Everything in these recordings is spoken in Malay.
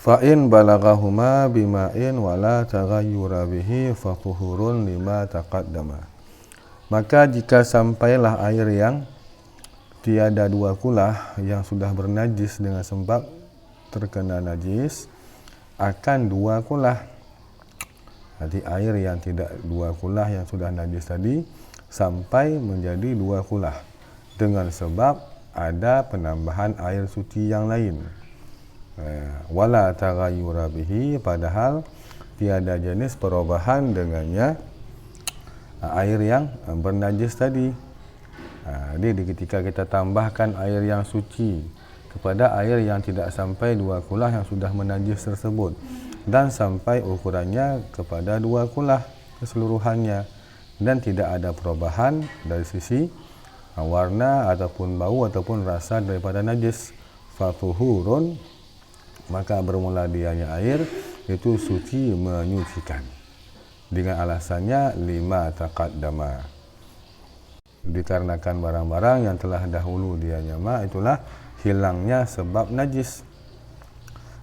Fa in balaghahuma bima'in wala taghayyura bihi fa tuhurun lima taqaddama. Maka jika sampailah air yang tiada dua kulah yang sudah bernajis dengan sebab terkena najis akan dua kulah. Jadi air yang tidak dua kulah yang sudah najis tadi sampai menjadi dua kulah dengan sebab ada penambahan air suci yang lain. Wala taghayyura bihi, padahal tiada jenis perubahan dengannya air yang bernajis tadi. Jadi ketika kita tambahkan air yang suci kepada air yang tidak sampai dua kulah yang sudah menajis tersebut dan sampai ukurannya kepada dua kulah keseluruhannya dan tidak ada perubahan dari sisi warna ataupun bau ataupun rasa daripada najis, fatuhurun, maka bermula dianya air itu suci menyucikan dengan alasannya lima taqaddama, dikarenakan barang-barang yang telah dahulu dianya itulah hilangnya sebab najis.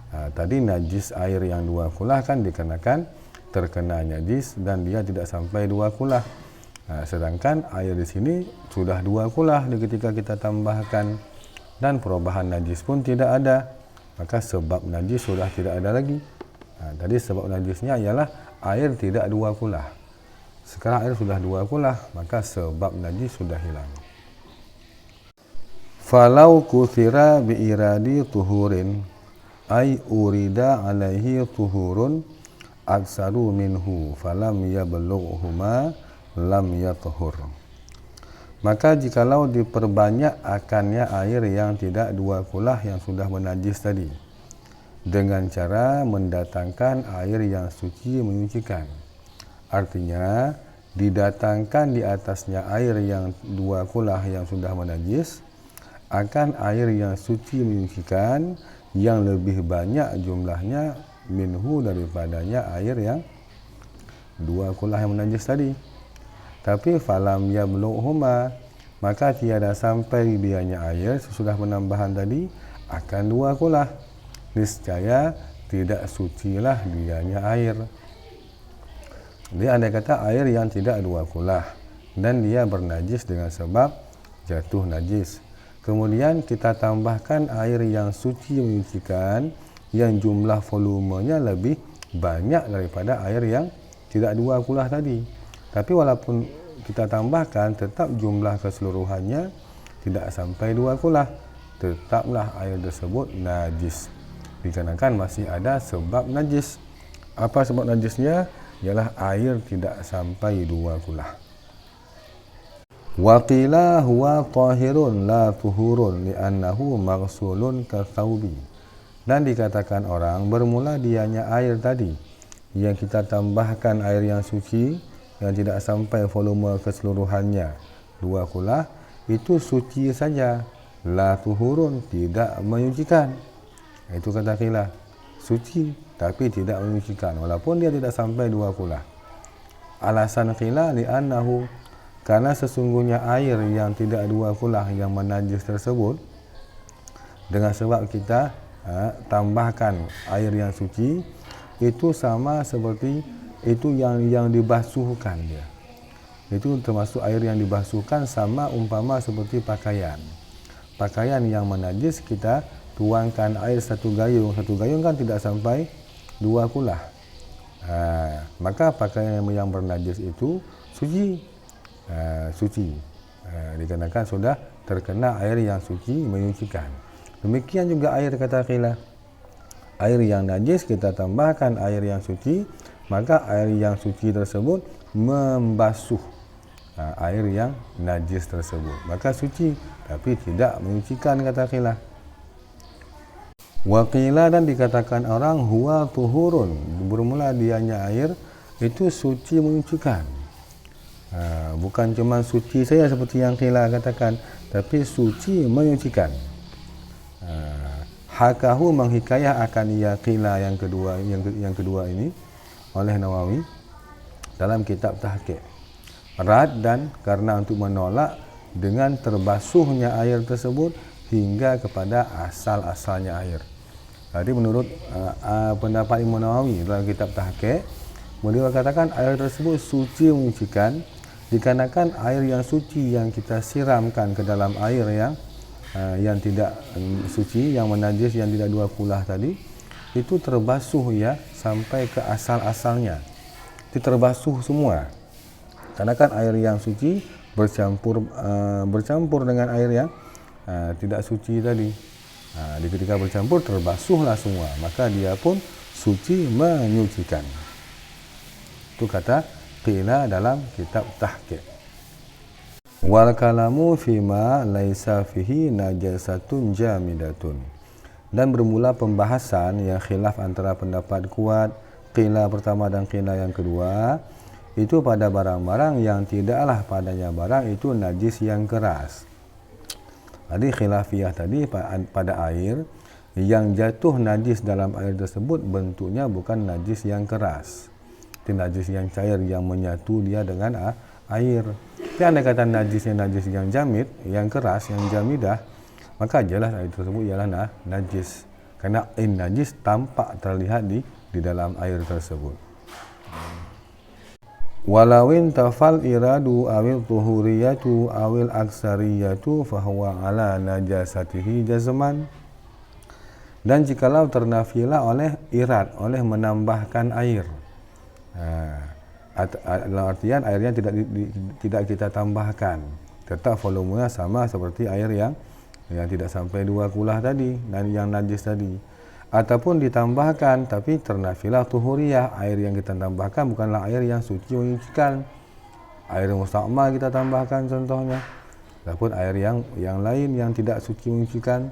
Tadi najis air yang dua kulah kan dikarenakan terkena najis dan dia tidak sampai dua kulah. Sedangkan air di sini sudah dua kulah ketika kita tambahkan dan perubahan najis pun tidak ada, maka sebab najis sudah tidak ada lagi. Tadi sebab najisnya ialah air tidak dua kulah. Sekarang air sudah dua kulah, maka sebab najis sudah hilang. Falau kuthira biiradi tuhurin ay urida alaihi tuhurun aksaru minhu falam yablughuhuma lam yatuhur. Maka jikalau diperbanyak akannya air yang tidak dua kulah yang sudah menajis tadi dengan cara mendatangkan air yang suci menyucikan, artinya didatangkan di atasnya air yang dua kulah yang sudah menajis akan air yang suci menyucikan yang lebih banyak jumlahnya minhu daripadanya air yang dua kulah yang menajis tadi. Tapi falam yablughuhuma, maka tiada sampai dianya air sesudah penambahan tadi akan dua kulah, niscaya tidak sucilah dianya air. Dia andai kata air yang tidak dua kulah dan dia bernajis dengan sebab jatuh najis, kemudian kita tambahkan air yang suci menyucikan yang jumlah volumenya lebih banyak daripada air yang tidak dua kulah tadi, tapi walaupun kita tambahkan tetap jumlah keseluruhannya tidak sampai dua kulah, tetaplah air tersebut najis dikarenakan masih ada sebab najis. Apa sebab najisnya? Ialah air tidak sampai dua kulah. Wa qila huwa tahirun la tuhurun li'annahu maghsulun kathawbi. Dan dikatakan orang bermula dianya air tadi yang kita tambahkan air yang suci yang tidak sampai volume keseluruhannya dua kulah itu suci saja, la tuhurun, tidak menyucikan. Itu kata qila, suci tapi tidak menyucikan walaupun dia tidak sampai dua kulah. Alasan qila li'annahu, karena sesungguhnya air yang tidak dua kulah yang menajis tersebut dengan sebab kita tambahkan air yang suci itu sama seperti itu yang dibasuhkan dia. Itu termasuk air yang dibasuhkan, sama umpama seperti pakaian. Pakaian yang menajis kita tuangkan air satu gayung kan tidak sampai dua kulah. Maka pakaian yang bernajis itu suci. Dikarenakan sudah terkena air yang suci menyucikan. Demikian juga air kata qila. Air yang najis kita tambahkan air yang suci, maka air yang suci tersebut membasuh air yang najis tersebut, maka suci tapi tidak menyucikan kata qila. Wa qila, dan dikatakan orang huwa tuhurun, bermula dianya air itu suci menyucikan. Bukan cuma suci saja seperti yang qila katakan, tapi suci menyucikan. Hakahu, menghikayah akan ia qila yang kedua ini oleh Nawawi dalam kitab Tahqiq. Rad, dan karena untuk menolak dengan terbasuhnya air tersebut hingga kepada asal-asalnya air. Jadi menurut pendapat Imam Nawawi dalam kitab Tahqiq, beliau katakan air tersebut suci menyucikan dikarenakan air yang suci yang kita siramkan ke dalam air yang tidak suci, yang menajis, yang tidak dua kulah tadi, itu terbasuh ya sampai ke asal-asalnya. Itu terbasuh semua. Karena kan air yang suci bercampur dengan air yang tidak suci tadi. Ketika bercampur terbasuhlah semua, maka dia pun suci menyucikan. Itu kata qila dalam kitab Tahqiq. Wal kalamu fima laisa fihi najasatun jamidatun. Dan bermula pembahasan yang khilaf antara pendapat kuat qila pertama dan qila yang kedua, itu pada barang-barang yang tidaklah padanya barang itu najis yang keras. Jadi khilafiyah tadi pada air yang jatuh najis dalam air tersebut bentuknya bukan najis yang keras. Itu najis yang cair yang menyatu dia dengan air. Tapi andai kata najisnya najis yang jamid, yang keras, yang jamidah, maka jelas air tersebut ialah najis. Karena najis tampak terlihat di dalam air tersebut. Walawin tafal iradu awil tuhuriyatu awil aksariyatu fahuwa ala najasatihi jazman. Dan jikalau ternafilah oleh irad, oleh menambahkan air, dalam artian airnya tidak kita tambahkan, tetap volumenya sama seperti air yang tidak sampai 2 kulah tadi dan yang najis tadi, ataupun ditambahkan tapi ternafilah tuhuriyah, air yang kita tambahkan bukanlah air yang suci menyucikan, air mustakmal kita tambahkan contohnya, ataupun air yang lain yang tidak suci menyucikan,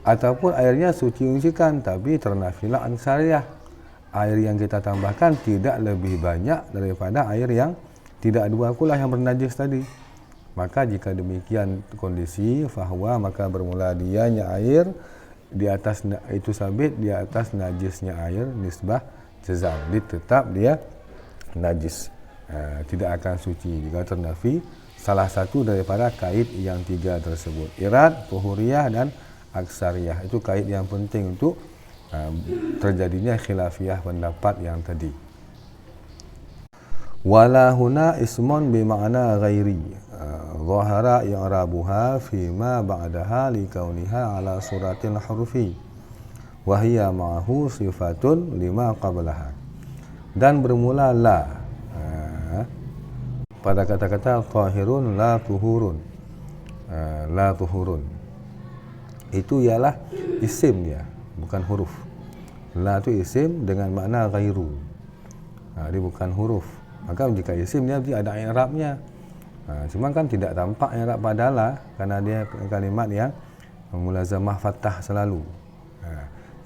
ataupun airnya suci menyucikan tapi ternafilah ansariyah, air yang kita tambahkan tidak lebih banyak daripada air yang tidak 2 kulah yang bernajis tadi. Maka jika demikian kondisi fahuwa, maka bermula dianya air di atas itu sabit di atas najisnya air nisbah jazam, tetap dia najis, tidak akan suci jika ternafi salah satu daripada kait yang 3 tersebut, irad, tuhuriyah dan aksariyah. Itu kait yang penting untuk terjadinya khilafiyah pendapat yang tadi. Wala huna ismun bi ma'na ghairi zahara i'rabuha fi ma ba'daha li kauniha ala suratil hurfi wa hiya ma'ahu sifatun lima qablaha. Dan bermula la pada kata-kata tahirun la tuhurun, la tuhurun itu ialah isim dia, bukan huruf. La itu isim dengan makna ghairu, dia bukan huruf. Maka jika isim dia ada i'rabnya, cuma kan tidak tampak i'rab pada la karena dia kalimat yang mulazamah fathah selalu.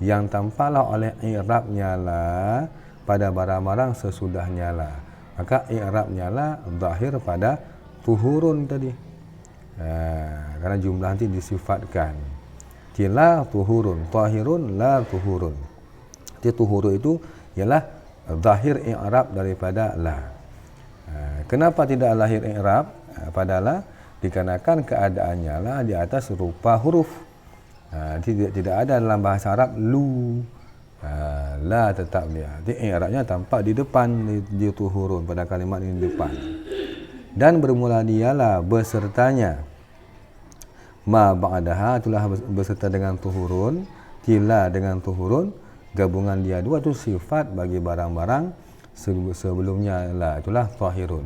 Yang tampaklah oleh i'rabnya la pada barang-barang sesudahnya la, maka i'rabnya la zahir pada tuhurun tadi, karena jumlah nanti disifatkan kila tuhurun, tahirun la tuhurun. Jadi tuhurun itu ialah zahir i'rab daripada la. Kenapa tidak lahir i'rab pada la? Dikarenakan keadaannya la di atas rupa huruf. Tidak ada dalam bahasa Arab lu. La tetap dia. Jadi i'rabnya tampak di depan di tuhurun pada kalimat ini di depan. Dan bermula dialah besertanya ma ba'daha, itulah beserta dengan tuhurun, kila dengan tuhurun, gabungan dia dua itu sifat bagi barang-barang sebelumnya la, itulah tahirun.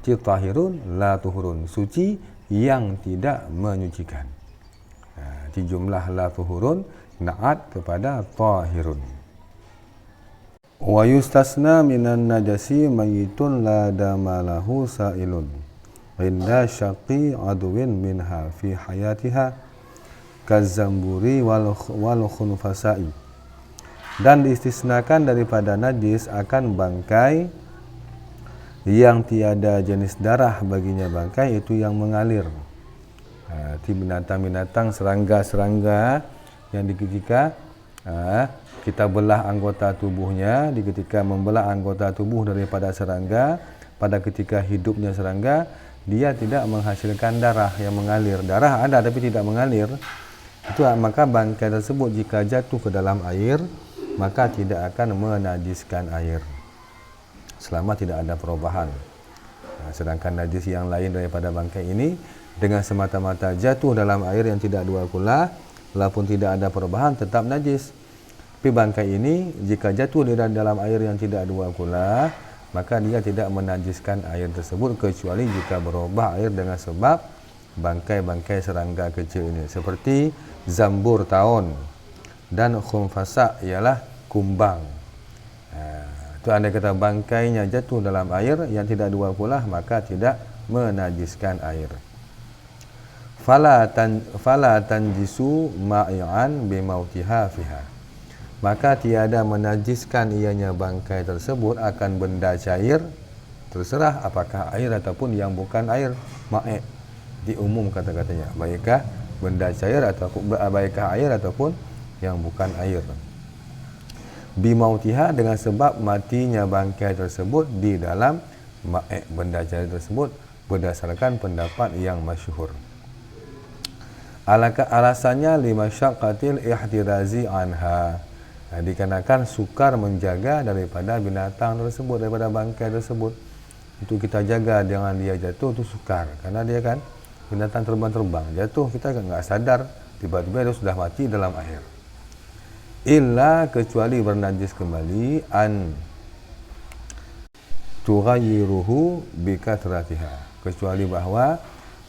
Tahirun la tuhurun, suci yang tidak menyucikan. Di jumlah la tuhurun na'at kepada tahirun. Wa yustasna minan najasi mayitun la damalahu sa'ilun inda syaqi adwin minha fi hayatiha kazamburi wal khunfasai. Dan diistisnakan daripada najis akan bangkai yang tiada jenis darah baginya bangkai itu yang mengalir. Di binatang-binatang, serangga-serangga yang ketika kita belah anggota tubuhnya, ketika membelah anggota tubuh daripada serangga, pada ketika hidupnya serangga dia tidak menghasilkan darah yang mengalir. Darah ada tapi tidak mengalir. Itu maka bangkai tersebut jika jatuh ke dalam air maka tidak akan menajiskan air selama tidak ada perubahan. Sedangkan najis yang lain daripada bangkai ini dengan semata-mata jatuh dalam air yang tidak dua kulah, walaupun tidak ada perubahan tetap najis. Tapi bangkai ini jika jatuh di dalam air yang tidak dua kulah, maka dia tidak menajiskan air tersebut kecuali jika berubah air dengan sebab bangkai-bangkai serangga kecil ini, seperti zambur taun dan khumfasa ialah kumbang. Itu andai kata bangkainya jatuh dalam air yang tidak dua kulah maka tidak menajiskan air. Fala tanjisu ma'i'an bimautiha fiha. Maka tiada menajiskan ianya bangkai tersebut akan benda cair, terserah apakah air ataupun yang bukan air. Ma'i' diumum kata-katanya, baikkah benda cair ataupun baikkah air ataupun yang bukan air. Bimautiha dengan sebab matinya bangkai tersebut di dalam ma'i' benda cair tersebut berdasarkan pendapat yang masyhur. Alasannya limasyaqqatil ihtirazi anha, dikarenakan sukar menjaga daripada binatang tersebut, daripada bangkai tersebut. Itu kita jaga jangan dia jatuh, itu sukar, karena dia kan binatang terbang-terbang, jatuh kita nggak sadar, tiba-tiba dia sudah mati dalam air. Illa kecuali bernajis kembali an tughayyiruhu bikatratiha, kecuali bahawa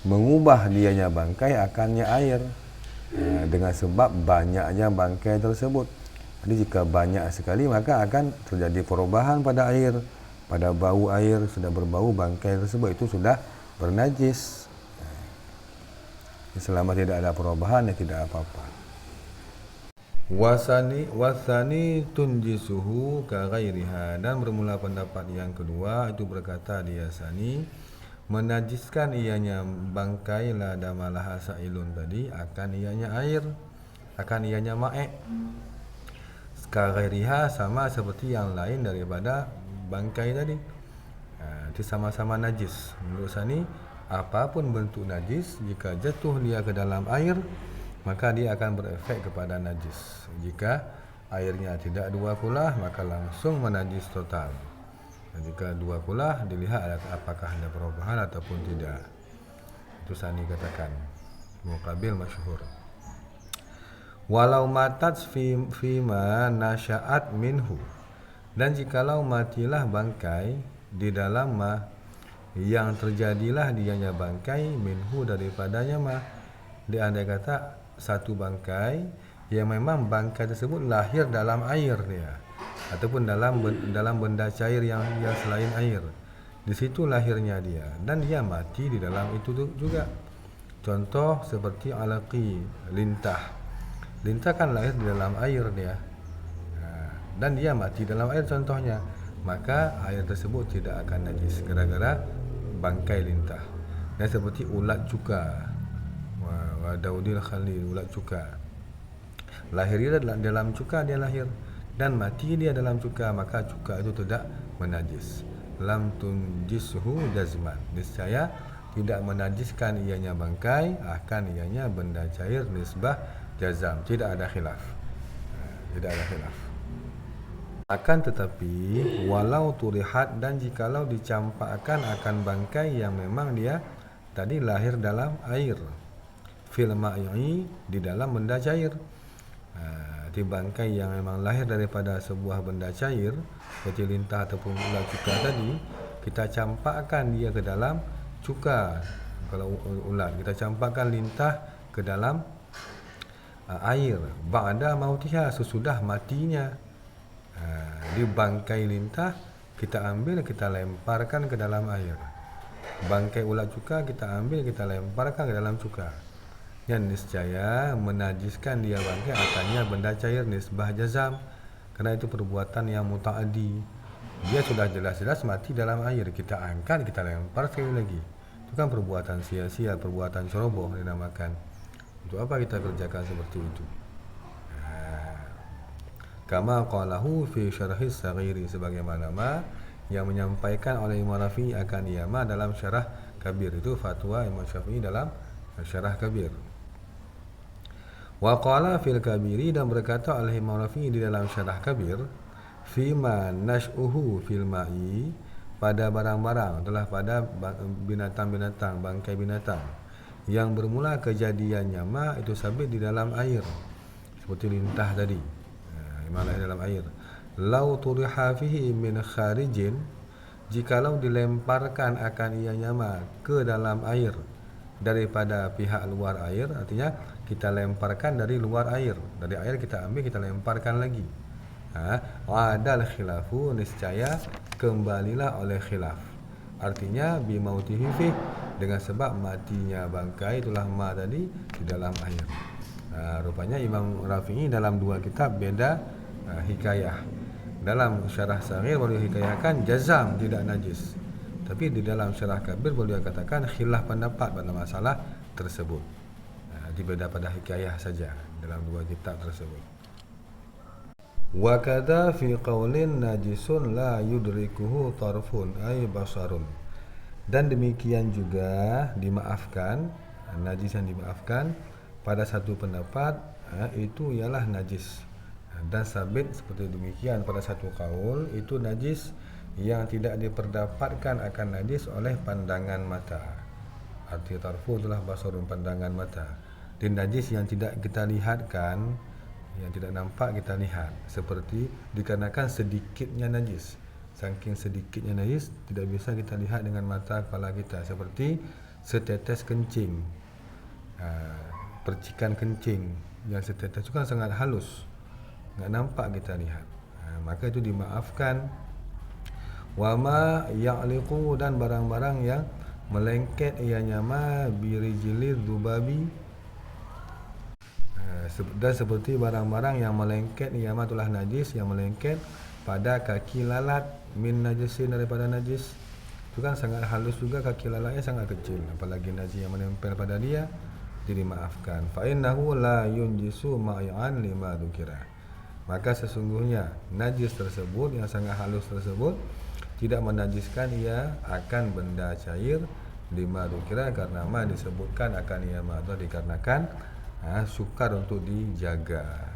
mengubah dianya bangkai akannya air dengan sebab banyaknya bangkai tersebut. Jadi jika banyak sekali maka akan terjadi perubahan pada air, pada bau air. Sudah berbau bangkai tersebut itu sudah bernajis. Selama tidak ada perubahan ya tidak apa-apa. Wasani tunjisuhu ka ghairiha, dan bermula pendapat yang kedua itu berkata dia sani menajiskan ianya bangkai la damalah sa'ilun tadi akan ianya air, akan ianya ma'i'. Kaghairiha sama seperti yang lain daripada bangkai tadi. Itu sama-sama najis. Menurut sani apapun bentuk najis jika jatuh dia ke dalam air maka dia akan berefek kepada najis. Jika airnya tidak dua kulah maka langsung menajis total. Jika dua kulah dilihat apakah ada perubahan ataupun tidak. Itu sani katakan muqabil masyhur. Walau matat fima nasya'at minhu, dan jikalau matilah bangkai di dalam ma yang terjadilah dianya bangkai minhu daripadanya ma, dia andai kata satu bangkai yang memang bangkai tersebut lahir dalam air dia ataupun dalam benda cair yang selain air. Di situ lahirnya dia dan dia mati di dalam itu juga. Contoh seperti alaqi, lintah. Lintah kan lahir di dalam air dia. Dan dia mati dalam air contohnya. Maka air tersebut tidak akan najis gara-gara bangkai lintah. Dan seperti ulat cuka. Wa Daudil Khalil, ulat cuka. Lahir dia dalam cuka, dia lahir dan mati dia dalam cuka, maka cuka itu tidak menajis. Lam tunjisuhu jazman, niscaya tidak menajiskan ianya bangkai, akan ianya benda cair nisbah jazam, tidak ada khilaf. Tidak ada khilaf. Akan tetapi walau turihat, dan jikalau dicampakkan akan bangkai yang memang dia tadi lahir dalam air, fil ma'i, di dalam benda cair. Di bangkai yang memang lahir daripada sebuah benda cair seperti lintah ataupun ulat cuka tadi, kita campakkan dia ke dalam cuka. Kalau ulat kita campakkan lintah ke dalam air ba'da mautiha, sesudah matinya. Di bangkai lintah kita ambil, kita lemparkan ke dalam air. Bangkai ulat cuka kita ambil, kita lemparkan ke dalam cuka. Yang niscaya menajiskan dia bangkai akannya benda cair nisbah jazam, kerana itu perbuatan yang muta'addi. Dia sudah jelas-jelas mati dalam air, kita angkat, kita lempar sekali lagi. Itu kan perbuatan sia-sia, perbuatan ceroboh dinamakan. Untuk apa kita kerjakan seperti itu? Kama qalahu fi syarhis saghiri, sebagaimana yang menyampaikan oleh Imam Rafi'i akan iyama dalam syarah kabir. Itu fatwa Imam Syafi'i dalam syarah kabir. Wa qala fil kabiri, dan berkata oleh Imam Rafi'i di dalam syarah kabir, fima nash'uhu fil ma'i, pada barang-barang adalah pada binatang-binatang, bangkai binatang yang bermula kejadiannya ma itu sabit di dalam air, seperti lintah tadi, mana dalam air. Lau turiha fihi min kharijin, jikalau dilemparkan akan ianya ma ke dalam air daripada pihak luar air, artinya kita lemparkan dari luar air, dari air kita ambil, kita lemparkan lagi. Adal khilafu, niscaya kembalilah oleh khilaf. Artinya bimautihi fih, dengan sebab matinya bangkai itulah ma tadi di dalam air. Rupanya Imam Rafi'i dalam dua kitab beda hikayah. Dalam syarah Saghir beliau hikayahkan jazam tidak najis, tapi di dalam syarah kabir beliau katakan khilaf pendapat pada masalah tersebut. Berbeda pada hikayah saja dalam dua kitab tersebut. Wa kadza fi qaulin najisun la yudrikuhu tarfun ay basarun. Dan demikian juga dimaafkan, najis yang dimaafkan pada satu pendapat itu ialah najis. Dan sabit seperti demikian pada satu kaul itu najis yang tidak diperdapatkan akan najis oleh pandangan mata. Arti tarfu itulah basarun, pandangan mata. Dan najis yang tidak kita lihatkan, yang tidak nampak kita lihat, seperti dikarenakan sedikitnya najis. Saking sedikitnya najis tidak bisa kita lihat dengan mata kepala kita, seperti setetes kencing, percikan kencing yang setetes itu kan sangat halus, nggak nampak kita lihat, maka itu dimaafkan. Wama ya'liqu, dan barang-barang yang melengket ianya ma birijilid dubabi, dan seperti barang-barang yang melengket ianya itulah najis, yang melengket pada kaki lalat min najisin, daripada najis. Itu kan sangat halus juga, kaki lalatnya sangat kecil, apalagi najis yang menempel pada dia, jadi dimaafkan. Fa innahu la yunjisu ma'yan lima dzukira, maka sesungguhnya najis tersebut yang sangat halus tersebut tidak menajiskan ia akan benda cair lima dzukira, karena ma disebutkan akan ia ma itu dikarenakan sukar untuk dijaga.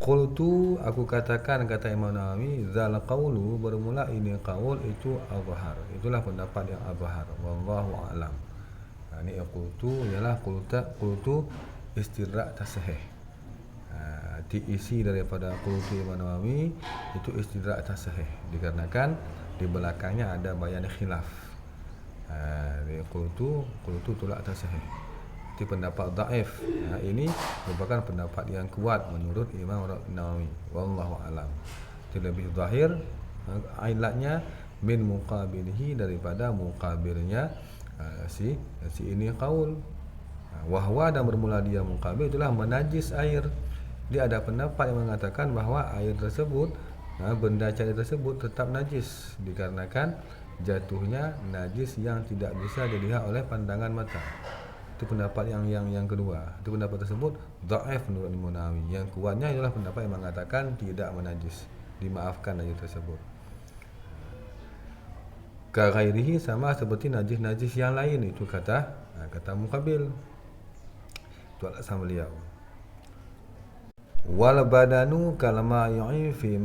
Qultu, aku katakan, kata Imam Nawawi, zal qawlu, bermula ini qaul itu azhar, itulah pendapat yang azhar, wallahu a'lam. Ini qultu ialah qultu istidrak tasahih. Diisi daripada qultu Imam Nawawi itu istidrak tasahih, dikarenakan di belakangnya ada bayan khilaf. Qultu tolak tasahih, itu pendapat dhaif. Ini merupakan pendapat yang kuat menurut Imam Nawawi, wallahu alam. Itu lebih zahir ilatnya min muqabilihi, daripada muqabilnya si ini qaul. Wahwa, dan bermula dia muqabil itulah menajis air. Dia ada pendapat yang mengatakan bahawa air tersebut, benda cair tersebut tetap najis dikarenakan jatuhnya najis yang tidak bisa dilihat oleh pandangan mata. Itu pendapat yang kedua. Itu pendapat tersebut dhaif menurut Imam Nawawi. Yang kuatnya adalah pendapat yang mengatakan tidak menajis, dimaafkan najis tersebut. Ka ghairihi, sama seperti najis-najis yang lain, itu kata muqabil. Itu alasan beliau. Wal badanu kalma yu'i fi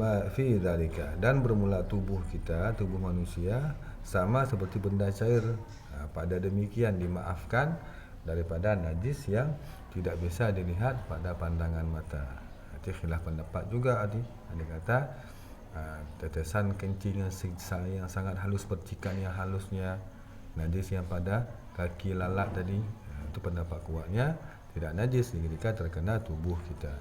dzalika, dan bermula tubuh kita, tubuh manusia sama seperti benda cair, pada demikian dimaafkan daripada najis yang tidak bisa dilihat pada pandangan mata. Itu khilaf pendapat juga ada kata tetesan kencing yang sangat halus, percikan yang halusnya, najis yang pada kaki lalat tadi, itu pendapat kuatnya tidak najis jika terkena tubuh kita.